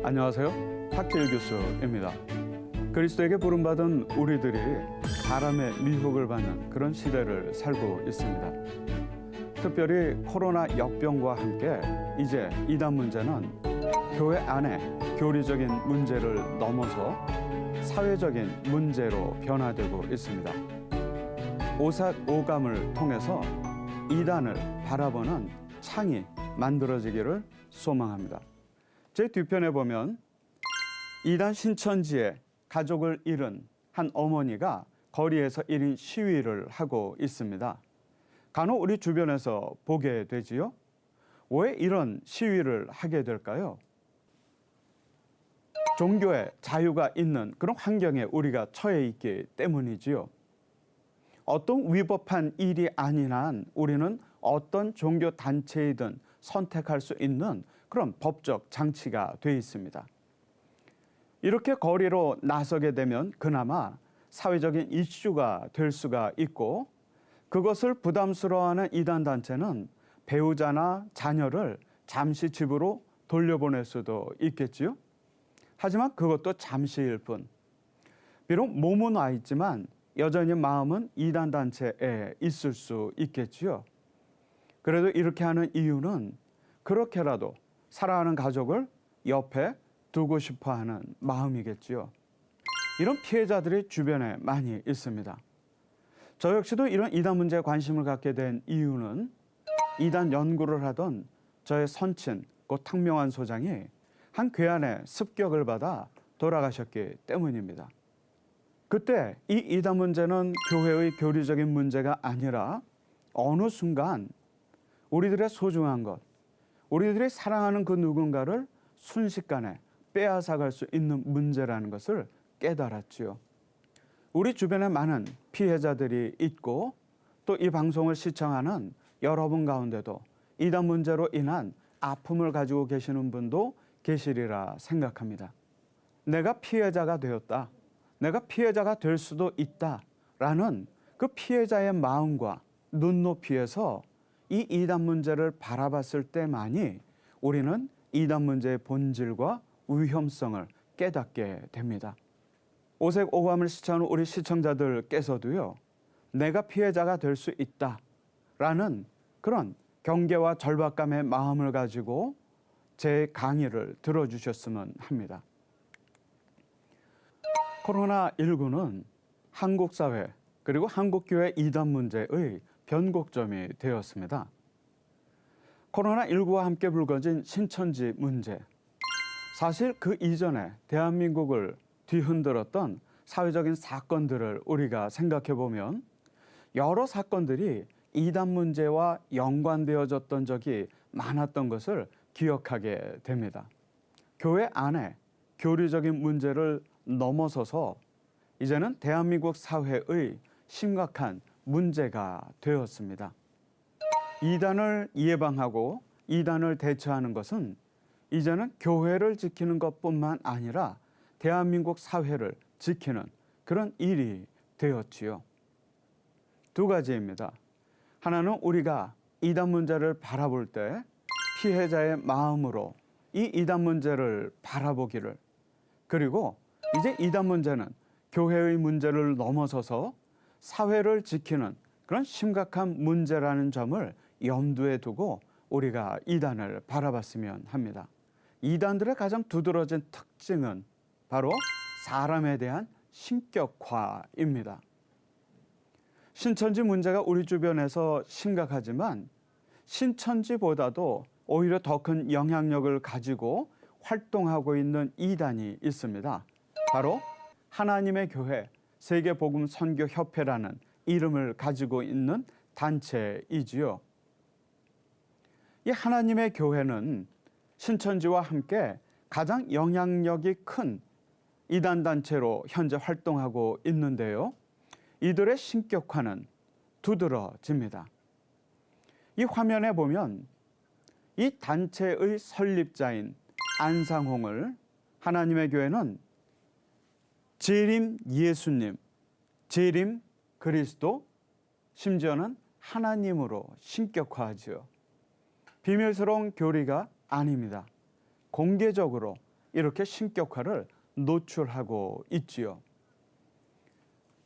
안녕하세요. 탁재일 교수입니다. 그리스도에게 부름받은 우리들이 사람의 미혹을 받는 그런 시대를 살고 있습니다. 특별히 코로나 역병과 함께 이제 이단 문제는 교회 안에 교리적인 문제를 넘어서 사회적인 문제로 변화되고 있습니다. 오삭오감을 통해서 이단을 바라보는 창이 만들어지기를 소망합니다. 제 뒤편에 보면 이단 신천지에 가족을 잃은 한 어머니가 거리에서 1인 시위를 하고 있습니다. 간혹 우리 주변에서 보게 되지요. 왜 이런 시위를 하게 될까요? 종교의 자유가 있는 그런 환경에 우리가 처해 있기 때문이지요. 어떤 위법한 일이 아닌 한 우리는 어떤 종교 단체이든 선택할 수 있는 그런 법적 장치가 되어 있습니다. 이렇게 거리로 나서게 되면 그나마 사회적인 이슈가 될 수가 있고, 그것을 부담스러워하는 이단 단체는 배우자나 자녀를 잠시 집으로 돌려보낼 수도 있겠지요. 하지만 그것도 잠시일 뿐. 비록 몸은 와 있지만 여전히 마음은 이단 단체에 있을 수 있겠지요. 그래도 이렇게 하는 이유는 그렇게라도 사랑하는 가족을 옆에 두고 싶어 하는 마음이겠지요. 이런 피해자들이 주변에 많이 있습니다. 저 역시도 이런 이단 문제에 관심을 갖게 된 이유는 이단 연구를 하던 저의 선친 고 탁명환 소장이 한 괴한의 습격을 받아 돌아가셨기 때문입니다. 그때 이 이단 문제는 교회의 교리적인 문제가 아니라 어느 순간 우리들의 소중한 것, 우리들이 사랑하는 그 누군가를 순식간에 빼앗아갈 수 있는 문제라는 것을 깨달았지요. 우리 주변에 많은 피해자들이 있고 또 이 방송을 시청하는 여러분 가운데도 이단 문제로 인한 아픔을 가지고 계시는 분도 계시리라 생각합니다. 내가 피해자가 되었다, 내가 피해자가 될 수도 있다라는 그 피해자의 마음과 눈높이에서 이 이단 문제를 바라봤을 때만이 우리는 이단 문제의 본질과 위험성을 깨닫게 됩니다. 오색오감을 시청하는 우리 시청자들께서도요, 내가 피해자가 될 수 있다라는 그런 경계와 절박감의 마음을 가지고 제 강의를 들어주셨으면 합니다. 코로나19는 한국 사회 그리고 한국교회 이단 문제의 변곡점이 되었습니다. 코로나19와 함께 불거진 신천지 문제. 사실 그 이전에 대한민국을 뒤흔들었던 사회적인 사건들을 우리가 생각해 보면 여러 사건들이 이단 문제와 연관되어졌던 적이 많았던 것을 기억하게 됩니다. 교회 안에 교리적인 문제를 넘어서서 이제는 대한민국 사회의 심각한 문제가 되었습니다. 이단을 예방하고 이단을 대처하는 것은 이제는 교회를 지키는 것뿐만 아니라 대한민국 사회를 지키는 그런 일이 되었지요. 두 가지입니다. 하나는 우리가 이단 문제를 바라볼 때 피해자의 마음으로 이 이단 문제를 바라보기를, 그리고 이제 이단 문제는 교회의 문제를 넘어서서 사회를 지키는 그런 심각한 문제라는 점을 염두에 두고 우리가 이단을 바라봤으면 합니다. 이단들의 가장 두드러진 특징은 바로 사람에 대한 신격화입니다. 신천지 문제가 우리 주변에서 심각하지만 신천지보다도 오히려 더 큰 영향력을 가지고 활동하고 있는 이단이 있습니다. 바로 하나님의 교회 세계복음선교협회라는 이름을 가지고 있는 단체이지요. 이 하나님의 교회는 신천지와 함께 가장 영향력이 큰 이단 단체로 현재 활동하고 있는데요. 이들의 신격화는 두드러집니다. 이 화면에 보면 이 단체의 설립자인 안상홍을 하나님의 교회는 재림 예수님, 재림 그리스도, 심지어는 하나님으로 신격화하지요. 비밀스러운 교리가 아닙니다. 공개적으로 이렇게 신격화를 노출하고 있지요.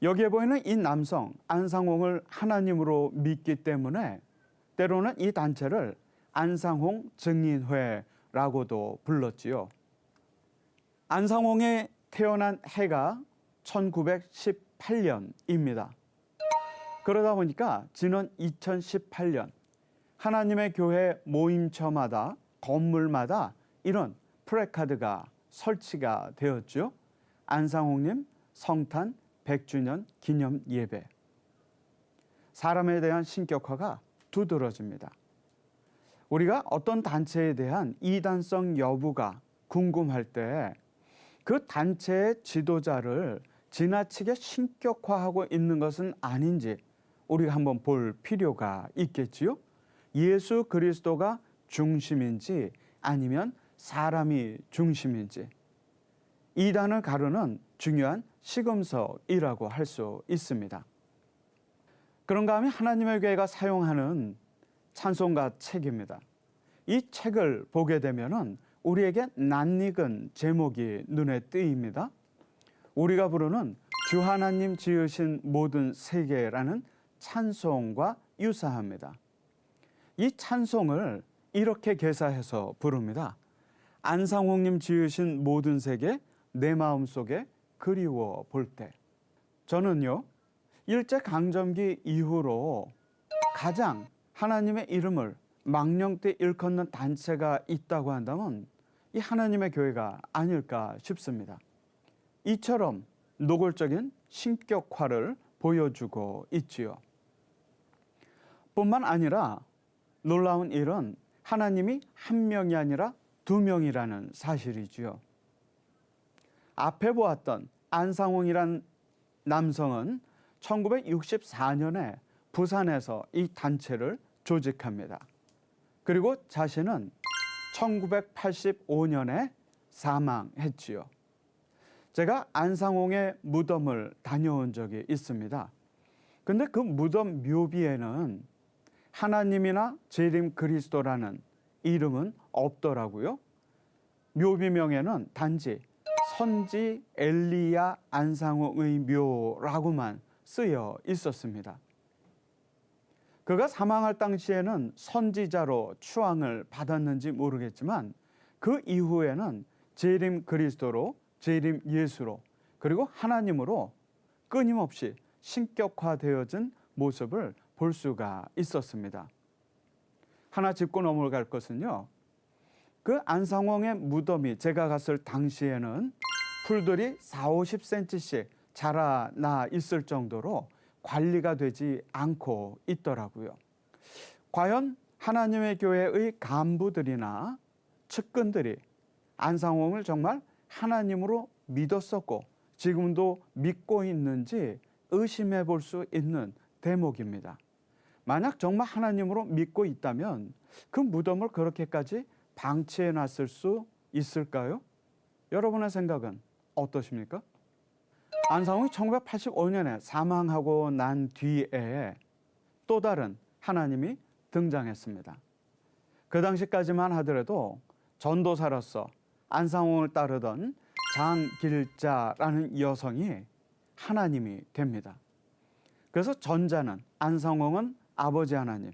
여기에 보이는 이 남성 안상홍을 하나님으로 믿기 때문에 때로는 이 단체를 안상홍 증인회라고도 불렀지요. 안상홍이 태어난 해가 1918년입니다. 그러다 보니까 지난 2018년 하나님의 교회 모임처마다 건물마다 이런 프래카드가 설치가 되었죠. 안상홍님 성탄 100주년 기념 예배. 사람에 대한 신격화가 두드러집니다. 우리가 어떤 단체에 대한 이단성 여부가 궁금할 때 그 단체의 지도자를 지나치게 신격화하고 있는 것은 아닌지 우리가 한번 볼 필요가 있겠지요. 예수 그리스도가 중심인지 아니면 사람이 중심인지 이단을 가르는 중요한 시금석이라고 할 수 있습니다. 그런가 하면 하나님의 교회가 사용하는 찬송가 책입니다. 이 책을 보게 되면은 우리에게 낯익은 제목이 눈에 띄입니다. 우리가 부르는 주 하나님 지으신 모든 세계라는 찬송과 유사합니다. 이 찬송을 이렇게 개사해서 부릅니다. 안상홍님 지으신 모든 세계 내 마음속에 그리워 볼 때. 저는요, 일제강점기 이후로 가장 하나님의 이름을 망령되 일컫는 단체가 있다고 한다면 이 하나님의 교회가 아닐까 싶습니다. 이처럼 노골적인 신격화를 보여주고 있지요. 뿐만 아니라 놀라운 일은 하나님이 한 명이 아니라 두 명이라는 사실이지요. 앞에 보았던 안상홍이란 남성은 1964년에 부산에서 이 단체를 조직합니다. 그리고 자신은 1985년에 사망했지요. 제가 안상홍의 무덤을 다녀온 적이 있습니다. 근데 그 무덤 묘비에는 하나님이나 재림 그리스도라는 이름은 없더라고요. 묘비명에는 단지 선지 엘리야 안상홍의 묘라고만 쓰여 있었습니다. 그가 사망할 당시에는 선지자로 추앙을 받았는지 모르겠지만 그 이후에는 재림 그리스도로, 재림 예수로, 그리고 하나님으로 끊임없이 신격화되어진 모습을 볼 수가 있었습니다. 하나 짚고 넘어갈 것은요. 그 안상홍의 무덤이 제가 갔을 당시에는 풀들이 40-50cm씩 자라나 있을 정도로 관리가 되지 않고 있더라고요. 과연 하나님의 교회의 간부들이나 측근들이 안상홍을 정말 하나님으로 믿었었고 지금도 믿고 있는지 의심해 볼 수 있는 대목입니다. 만약 정말 하나님으로 믿고 있다면 그 무덤을 그렇게까지 방치해 놨을 수 있을까요? 여러분의 생각은 어떠십니까? 안상홍이 1985년에 사망하고 난 뒤에 또 다른 하나님이 등장했습니다. 그 당시까지만 하더라도 전도사로서 안상홍을 따르던 장길자라는 여성이 하나님이 됩니다. 그래서 전자는 안상홍은 아버지 하나님,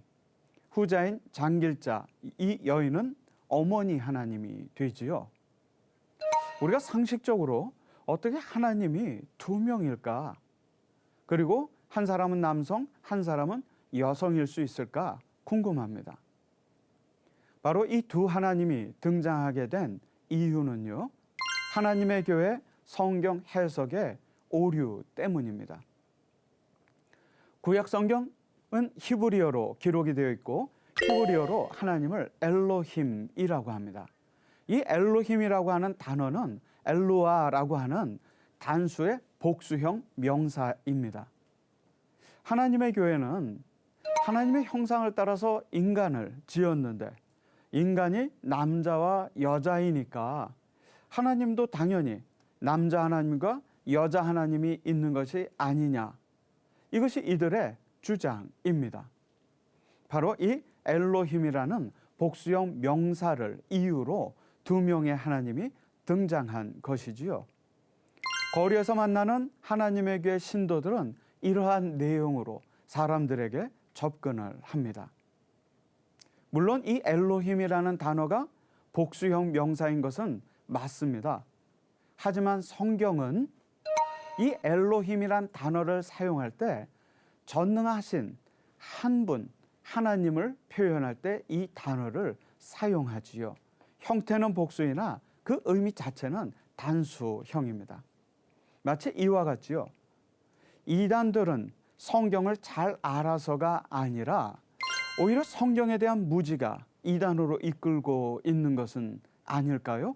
후자인 장길자 이 여인은 어머니 하나님이 되지요. 우리가 상식적으로 어떻게 하나님이 두 명일까? 그리고 한 사람은 남성, 한 사람은 여성일 수 있을까 궁금합니다. 바로 이 두 하나님이 등장하게 된 이유는요. 하나님의 교회 성경 해석의 오류 때문입니다. 구약 성경은 히브리어로 기록이 되어 있고 히브리어로 하나님을 엘로힘이라고 합니다. 이 엘로힘이라고 하는 단어는 엘로아라고 하는 단수의 복수형 명사입니다. 하나님의 교회는 하나님의 형상을 따라서 인간을 지었는데 인간이 남자와 여자이니까 하나님도 당연히 남자 하나님과 여자 하나님이 있는 것이 아니냐. 이것이 이들의 주장입니다. 바로 이 엘로힘이라는 복수형 명사를 이유로 두 명의 하나님이 등장한 것이지요. 거리에서 만나는 하나님의 교회 신도들은 이러한 내용으로 사람들에게 접근을 합니다. 물론 이 엘로힘이라는 단어가 복수형 명사인 것은 맞습니다. 하지만 성경은 이 엘로힘이란 단어를 사용할 때 전능하신 한 분, 하나님을 표현할 때 이 단어를 사용하지요. 형태는 복수이나 그 의미 자체는 단수형입니다. 마치 이와 같지요. 이단들은 성경을 잘 알아서가 아니라 오히려 성경에 대한 무지가 이단으로 이끌고 있는 것은 아닐까요?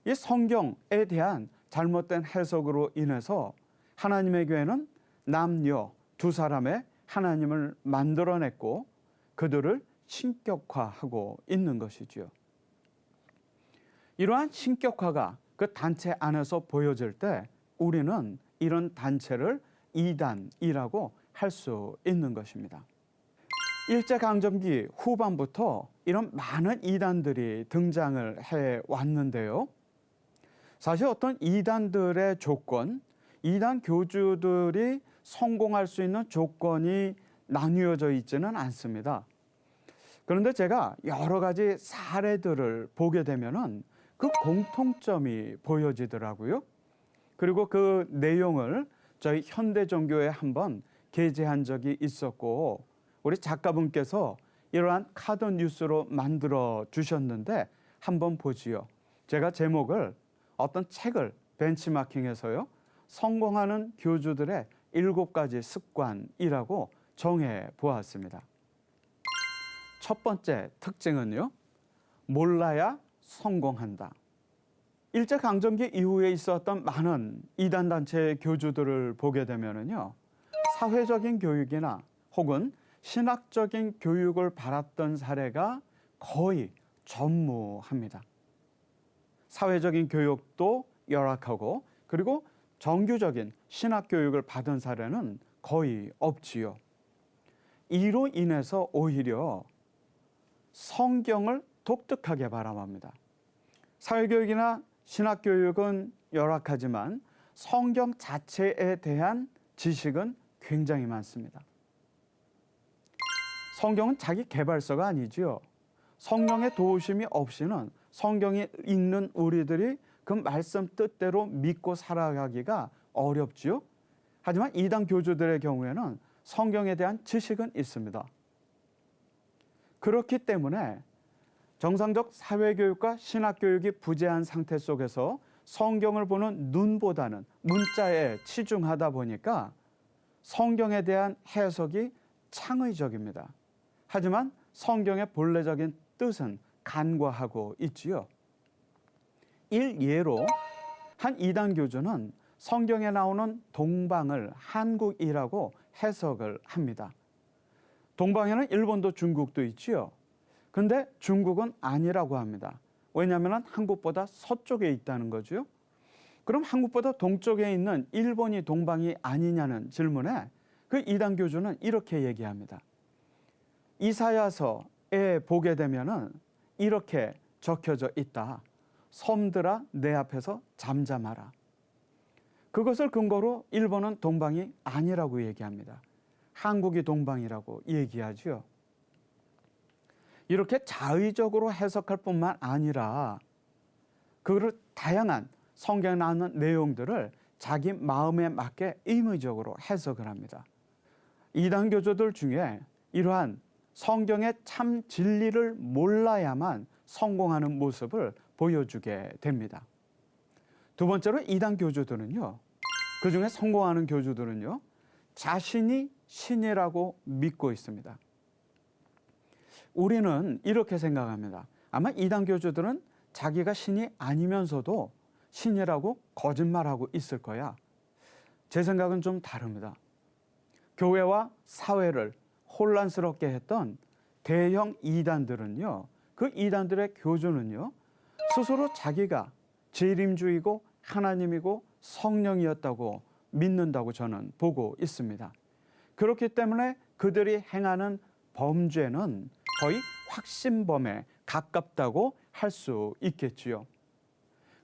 이 성경에 대한 잘못된 해석으로 인해서 하나님의 교회는 남녀 두 사람의 하나님을 만들어냈고 그들을 신격화하고 있는 것이지요. 이러한 신격화가 그 단체 안에서 보여질 때 우리는 이런 단체를 이단이라고 할 수 있는 것입니다. 일제강점기 후반부터 이런 많은 이단들이 등장을 해 왔는데요. 사실 어떤 이단들의 조건, 이단 교주들이 성공할 수 있는 조건이 나뉘어져 있지는 않습니다. 그런데 제가 여러 가지 사례들을 보게 되면은 그 공통점이 보여지더라고요. 그리고 그 내용을 저희 현대종교에 한번 게재한 적이 있었고 우리 작가분께서 이러한 카드 뉴스로 만들어 주셨는데 한번 보지요. 제가 제목을 어떤 책을 벤치마킹해서요. 성공하는 교주들의 7가지 습관이라고 정해 보았습니다. 첫 번째 특징은요. 몰라야 성공한다. 일제강점기 이후에 있었던 많은 이단단체의 교주들을 보게 되면은요. 사회적인 교육이나 혹은 신학적인 교육을 받았던 사례가 거의 전무합니다. 사회적인 교육도 열악하고 그리고 정규적인 신학 교육을 받은 사례는 거의 없지요. 이로 인해서 오히려 성경을 독특하게 바라봅니다. 사회교육이나 신학교육은 열악하지만 성경 자체에 대한 지식은 굉장히 많습니다. 성경은 자기 개발서가 아니지요. 성령의 도우심이 없이는 성경이 읽는 우리들이 그 말씀 뜻대로 믿고 살아가기가 어렵지요. 하지만 이단 교주들의 경우에는 성경에 대한 지식은 있습니다. 그렇기 때문에 정상적 사회교육과 신학교육이 부재한 상태 속에서 성경을 보는 눈보다는 문자에 치중하다 보니까 성경에 대한 해석이 창의적입니다. 하지만 성경의 본래적인 뜻은 간과하고 있지요. 일예로 한 이단 교주는 성경에 나오는 동방을 한국이라고 해석을 합니다. 동방에는 일본도 중국도 있지요. 근데 중국은 아니라고 합니다. 왜냐하면 한국보다 서쪽에 있다는 거죠. 그럼 한국보다 동쪽에 있는 일본이 동방이 아니냐는 질문에 그 이단 교주는 이렇게 얘기합니다. 이사야서에 보게 되면은 이렇게 적혀져 있다. 섬들아 내 앞에서 잠잠하라. 그것을 근거로 일본은 동방이 아니라고 얘기합니다. 한국이 동방이라고 얘기하죠. 이렇게 자의적으로 해석할 뿐만 아니라 그를 다양한 성경에 나오는 내용들을 자기 마음에 맞게 임의적으로 해석을 합니다. 이단 교주들 중에 이러한 성경의 참 진리를 몰라야만 성공하는 모습을 보여주게 됩니다. 두 번째로 이단 교주들은요. 그중에 성공하는 교주들은요. 자신이 신이라고 믿고 있습니다. 우리는 이렇게 생각합니다. 아마 이단 교주들은 자기가 신이 아니면서도 신이라고 거짓말하고 있을 거야. 제 생각은 좀 다릅니다. 교회와 사회를 혼란스럽게 했던 대형 이단들은요. 그 이단들의 교주는요. 스스로 자기가 재림주의고 하나님이고 성령이었다고 믿는다고 저는 보고 있습니다. 그렇기 때문에 그들이 행하는 범죄는 거의 확신범에 가깝다고 할 수 있겠지요.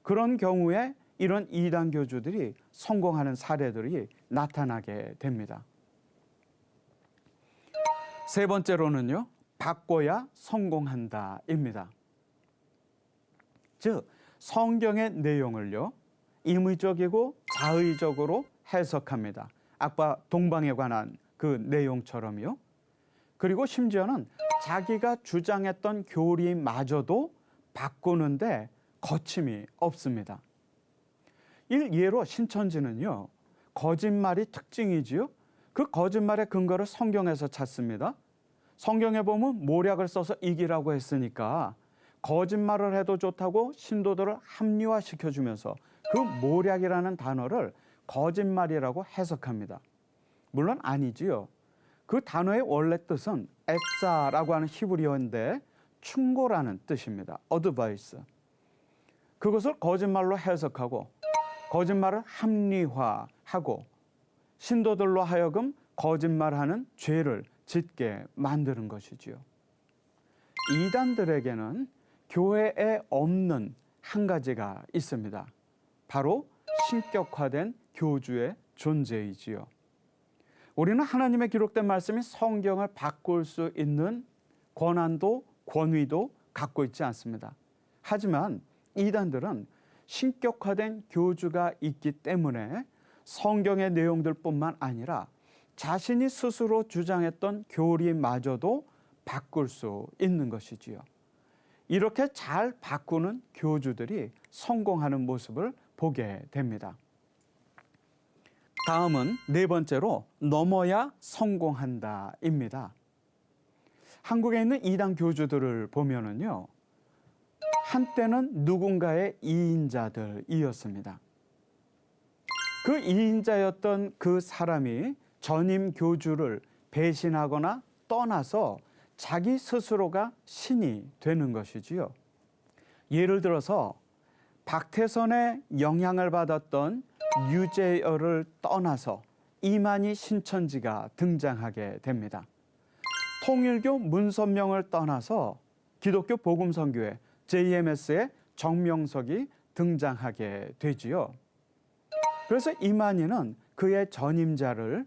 그런 경우에 이런 이단 교주들이 성공하는 사례들이 나타나게 됩니다. 세 번째로는요, 바꿔야 성공한다입니다. 즉, 성경의 내용을요, 임의적이고 자의적으로 해석합니다. 아까 동방에 관한 그 내용처럼요. 그리고 심지어는 자기가 주장했던 교리마저도 바꾸는데 거침이 없습니다. 일예로 신천지는요, 거짓말이 특징이지요. 그 거짓말의 근거를 성경에서 찾습니다. 성경에 보면 모략을 써서 이기라고 했으니까 거짓말을 해도 좋다고 신도들을 합리화시켜주면서 그 모략이라는 단어를 거짓말이라고 해석합니다. 물론 아니지요. 그 단어의 원래 뜻은 에짜라고 하는 히브리어인데 충고라는 뜻입니다. 어드바이스. 그것을 거짓말로 해석하고 거짓말을 합리화하고 신도들로 하여금 거짓말하는 죄를 짓게 만드는 것이지요. 이단들에게는 교회에 없는 한 가지가 있습니다. 바로 신격화된 교주의 존재이지요. 우리는 하나님의 기록된 말씀이 성경을 바꿀 수 있는 권한도 권위도 갖고 있지 않습니다. 하지만 이단들은 신격화된 교주가 있기 때문에 성경의 내용들뿐만 아니라 자신이 스스로 주장했던 교리마저도 바꿀 수 있는 것이지요. 이렇게 잘 바꾸는 교주들이 성공하는 모습을 보게 됩니다. 다음은 네 번째로 넘어야 성공한다입니다. 한국에 있는 이단 교주들을 보면은요, 한때는 누군가의 이인자들이었습니다. 그 이인자였던 그 사람이 전임 교주를 배신하거나 떠나서 자기 스스로가 신이 되는 것이지요. 예를 들어서 박태선의 영향을 받았던 유재열을 떠나서 이만희 신천지가 등장하게 됩니다. 통일교 문선명을 떠나서 기독교 복음선교회 JMS의 정명석이 등장하게 되지요. 그래서 이만희는 그의 전임자를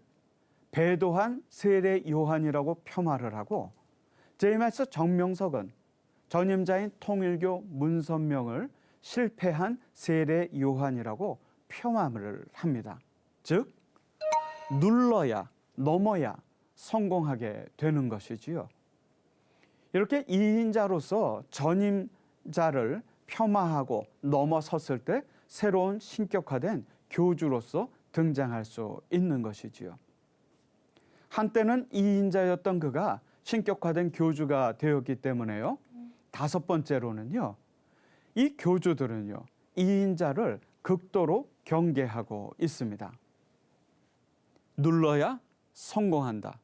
배도한 세례 요한이라고 폄하를 하고 JMS 정명석은 전임자인 통일교 문선명을 실패한 세례 요한이라고 폄하를 합니다. 즉 눌러야 넘어야 성공하게 되는 것이지요. 이렇게 이인자로서 전임자를 폄하하고 넘어섰을 때 새로운 신격화된 교주로서 등장할 수 있는 것이지요. 한때는 이인자였던 그가 신격화된 교주가 되었기 때문에요. 다섯 번째로는요, 이 교주들은요, 이인자를 극도로 경계하고 있습니다. 눌러야 성공한다.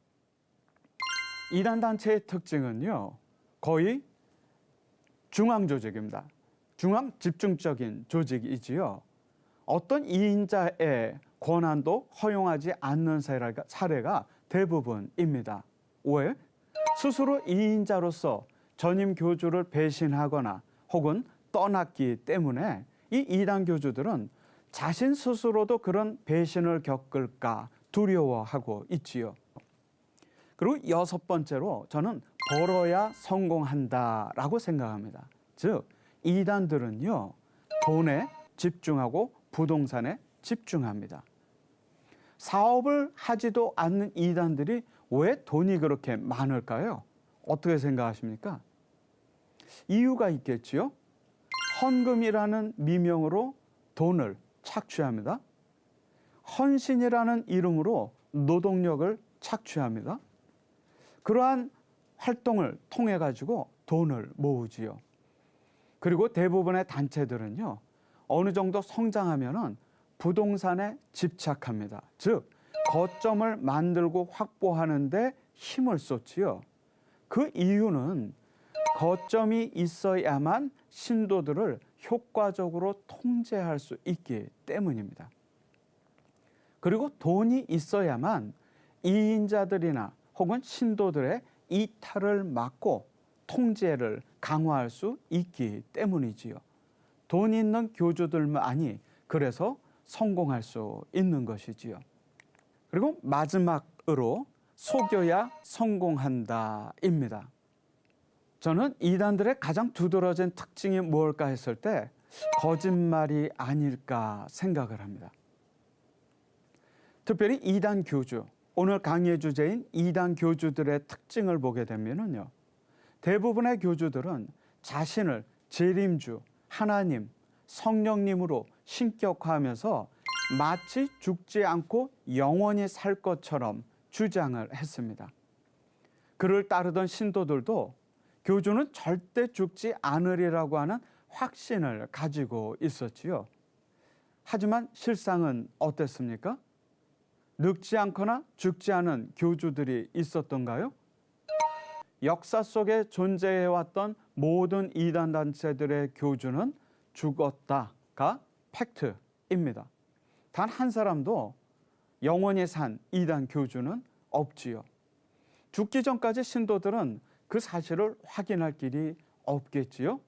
이단 단체의 특징은요, 거의 중앙 조직입니다. 중앙 집중적인 조직이지요. 어떤 이인자의 권한도 허용하지 않는 사례가 대부분입니다. 왜? 스스로 이인자로서 전임 교주를 배신하거나 혹은 떠났기 때문에 이 이단 교주들은 자신 스스로도 그런 배신을 겪을까 두려워하고 있지요. 그리고 여섯 번째로 저는 벌어야 성공한다라고 생각합니다. 즉 이단들은요, 돈에 집중하고 부동산에 집중합니다. 사업을 하지도 않는 이단들이 왜 돈이 그렇게 많을까요? 어떻게 생각하십니까? 이유가 있겠지요. 헌금이라는 미명으로 돈을 착취합니다. 헌신이라는 이름으로 노동력을 착취합니다. 그러한 활동을 통해 가지고 돈을 모으지요. 그리고 대부분의 단체들은요, 어느 정도 성장하면은 부동산에 집착합니다. 즉 거점을 만들고 확보하는데 힘을 쏟지요. 그 이유는 거점이 있어야만 신도들을 효과적으로 통제할 수 있기 때문입니다. 그리고 돈이 있어야만 이인자들이나 혹은 신도들의 이탈을 막고 통제를 강화할 수 있기 때문이지요. 돈 있는 교주들만이 그래서 성공할 수 있는 것이지요. 그리고 마지막으로 속여야 성공한다입니다. 저는 이단들의 가장 두드러진 특징이 무엇일까 했을 때 거짓말이 아닐까 생각을 합니다. 특별히 이단 교주, 오늘 강의의 주제인 이단 교주들의 특징을 보게 되면요, 대부분의 교주들은 자신을 재림주, 하나님, 성령님으로 신격화하면서 마치 죽지 않고 영원히 살 것처럼 주장을 했습니다. 그를 따르던 신도들도 교주는 절대 죽지 않으리라고 하는 확신을 가지고 있었지요. 하지만 실상은 어땠습니까? 늙지 않거나 죽지 않은 교주들이 있었던가요? 역사 속에 존재해왔던 모든 이단 단체들의 교주는 죽었다가 팩트입니다. 단 한 사람도 영원히 산 이단 교주는 없지요. 죽기 전까지 신도들은 그 사실을 확인할 길이 없겠지요.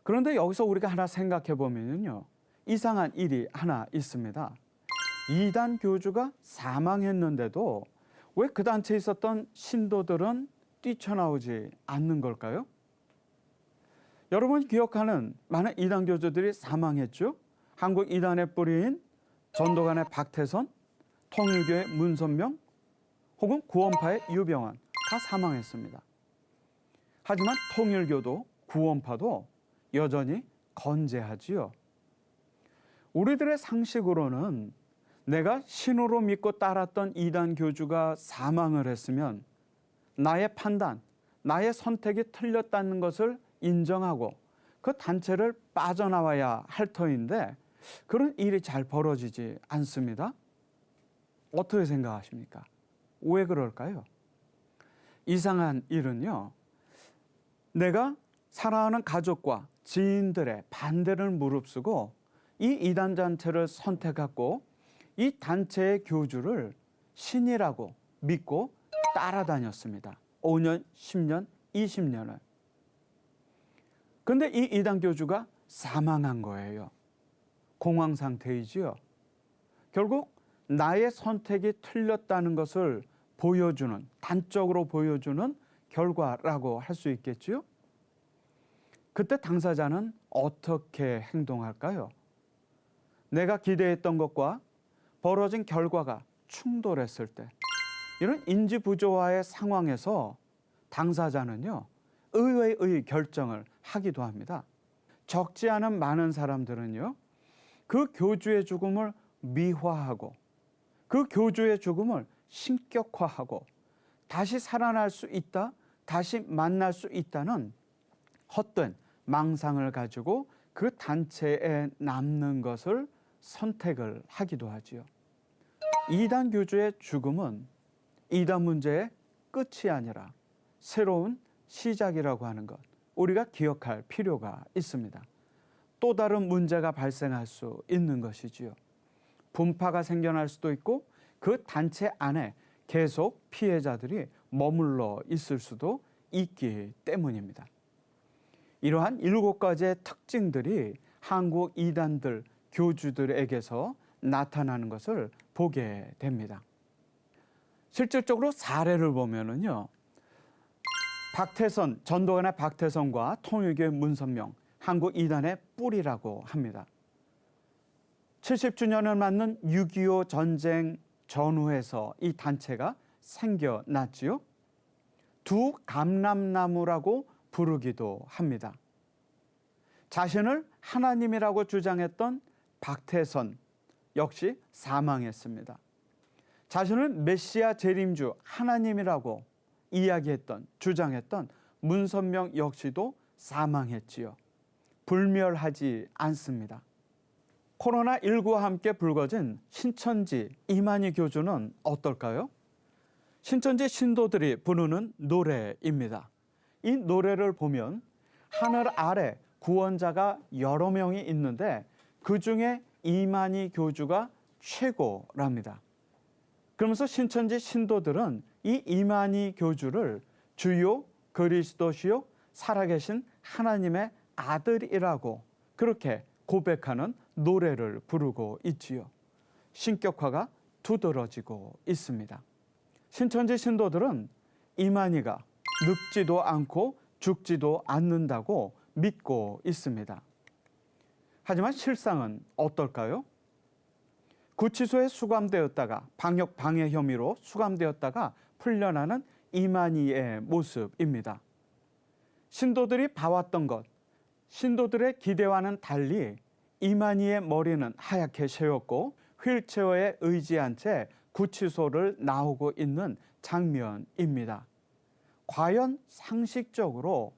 그런데 여기서 우리가 하나 생각해 보면요, 이상한 일이 하나 있습니다. 이단 교주가 사망했는데도 왜 그 단체에 있었던 신도들은 뛰쳐나오지 않는 걸까요? 여러분 기억하는 많은 이단 교주들이 사망했죠. 한국 이단의 뿌리인 전도관의 박태선, 통일교의 문선명, 혹은 구원파의 유병환 다 사망했습니다. 하지만 통일교도 구원파도 여전히 건재하지요. 우리들의 상식으로는 내가 신으로 믿고 따랐던 이단 교주가 사망을 했으면 나의 판단, 나의 선택이 틀렸다는 것을 인정하고 그 단체를 빠져나와야 할 터인데 그런 일이 잘 벌어지지 않습니다. 어떻게 생각하십니까? 왜 그럴까요? 이상한 일은요, 내가 사랑하는 가족과 지인들의 반대를 무릅쓰고 이 이단 단체를 선택하고 이 단체의 교주를 신이라고 믿고 따라다녔습니다. 5년, 10년, 20년을. 근데 이 이단 교주가 사망한 거예요. 공황 상태이지요. 결국 나의 선택이 틀렸다는 것을 보여주는, 단적으로 보여주는 결과라고 할 수 있겠지요. 그때 당사자는 어떻게 행동할까요? 내가 기대했던 것과 벌어진 결과가 충돌했을 때, 이런 인지 부조화의 상황에서 당사자는요, 의외의 결정을 하기도 합니다. 적지 않은 많은 사람들은요, 그 교주의 죽음을 미화하고 그 교주의 죽음을 신격화하고 다시 살아날 수 있다, 다시 만날 수 있다는 헛된 망상을 가지고 그 단체에 남는 것을 선택을 하기도 하지요. 이단 교주의 죽음은 이단 문제의 끝이 아니라 새로운 시작이라고 하는 것, 우리가 기억할 필요가 있습니다. 또 다른 문제가 발생할 수 있는 것이지요. 분파가 생겨날 수도 있고 그 단체 안에 계속 피해자들이 머물러 있을 수도 있기 때문입니다. 이러한 7가지의 특징들이 한국 이단들 교주들에게서 나타나는 것을 보게 됩니다. 실질적으로 사례를 보면은요, 박태선, 전도관의 박태선과 통일교의 문선명, 한국 이단의 뿌리라고 합니다. 70주년을 맞는 6.25 전쟁 전후에서 이 단체가 생겨났지요. 두 감람나무라고 부르기도 합니다. 자신을 하나님이라고 주장했던 박태선 역시 사망했습니다. 자신을 메시아 재림주 하나님이라고 이야기했던, 주장했던 문선명 역시도 사망했지요. 불멸하지 않습니다. 코로나19와 함께 불거진 신천지 이만희 교주는 어떨까요? 신천지 신도들이 부르는 노래입니다. 이 노래를 보면 하늘 아래 구원자가 여러 명이 있는데 그 중에 이만희 교주가 최고랍니다. 그러면서 신천지 신도들은 이 이만희 교주를 주요 그리스도시요 살아계신 하나님의 아들이라고 그렇게 고백하는 노래를 부르고 있지요. 신격화가 두드러지고 있습니다. 신천지 신도들은 이만희가 늙지도 않고 죽지도 않는다고 믿고 있습니다. 하지만 실상은 어떨까요? 구치소에 수감되었다가 방역 방해 혐의로 수감되었다가 풀려나는 이만희의 모습입니다. 신도들이 봐왔던 것, 신도들의 기대와는 달리 이만희의 머리는 하얗게 새었고 휠체어에 의지한 채 구치소를 나오고 있는 장면입니다. 과연 상식적으로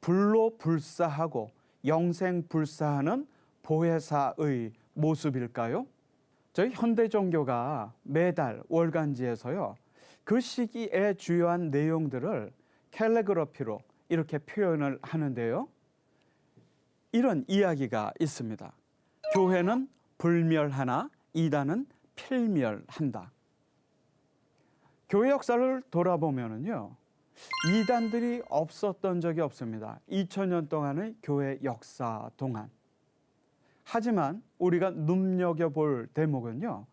불로불사하고 영생불사하는 보혜사의 모습일까요? 저희 현대종교가 매달 월간지에서요, 그 시기의 주요한 내용들을 캘리그러피로 이렇게 표현을 하는데요. 이런 이야기가 있습니다. 교회는 불멸하나 이단은 필멸한다. 교회 역사를 돌아보면요, 이단들이 없었던 적이 없습니다. 2000년 동안의 교회 역사 동안. 하지만 우리가 눈여겨볼 대목은요,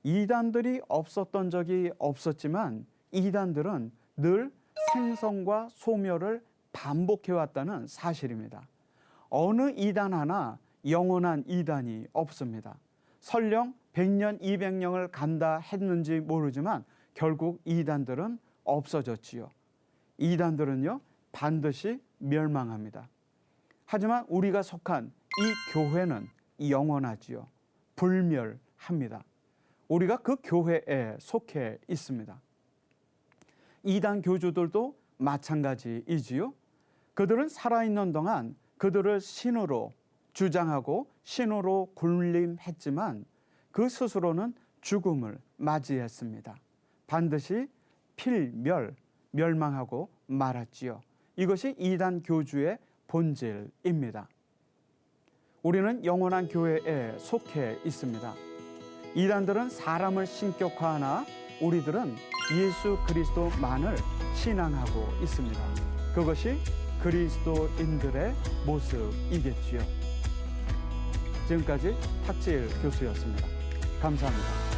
이단들이 없었던 적이 없었지만 이단들은 늘 생성과 소멸을 반복해왔다는 사실입니다. 어느 이단 하나 영원한 이단이 없습니다. 설령 100년, 200년을 간다 했는지 모르지만 결국 이단들은 없어졌지요. 이단들은요, 반드시 멸망합니다. 하지만 우리가 속한 이 교회는 영원하지요. 불멸합니다. 우리가 그 교회에 속해 있습니다. 이단 교주들도 마찬가지이지요. 그들은 살아있는 동안 그들을 신으로 주장하고 신으로 군림했지만 그 스스로는 죽음을 맞이했습니다. 반드시 멸망하고 말았지요. 이것이 이단 교주의 본질입니다. 우리는 영원한 교회에 속해 있습니다. 이단들은 사람을 신격화하나 우리들은 예수 그리스도만을 신앙하고 있습니다. 그것이 그리스도인들의 모습이겠지요. 지금까지 탁지일 교수였습니다. 감사합니다.